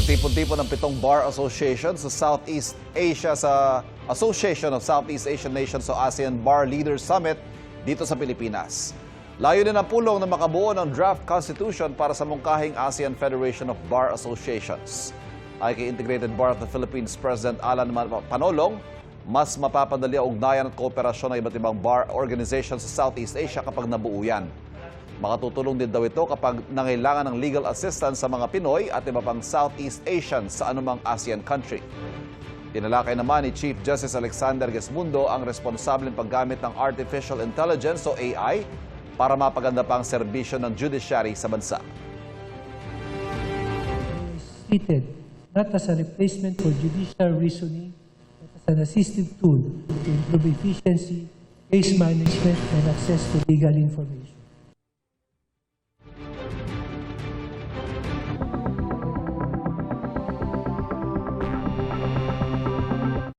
Nagtipon-tipon ng 7 bar association sa Southeast Asia sa Association of Southeast Asian Nations o ASEAN Bar Leaders Summit dito sa Pilipinas. Layunin ang pulong na makabuo ng draft constitution para sa mungkahing ASEAN Federation of Bar Associations. Ay kay Integrated Bar of the Philippines President Alan Panolong, mas mapapadali ang ugnayan at kooperasyon ng iba't ibang bar organizations sa Southeast Asia kapag nabuo yan. Makatutulong din daw ito kapag nangailangan ng legal assistance sa mga Pinoy at iba pang Southeast Asians sa anumang ASEAN country. Tinalakay naman ni Chief Justice Alexander Gesmundo ang responsableng paggamit ng Artificial Intelligence o AI para mapaganda pa ang serbisyo ng judiciary sa bansa. Treated not as a replacement for judicial reasoning, but as an assistive tool to improve efficiency, case management, and access to legal information.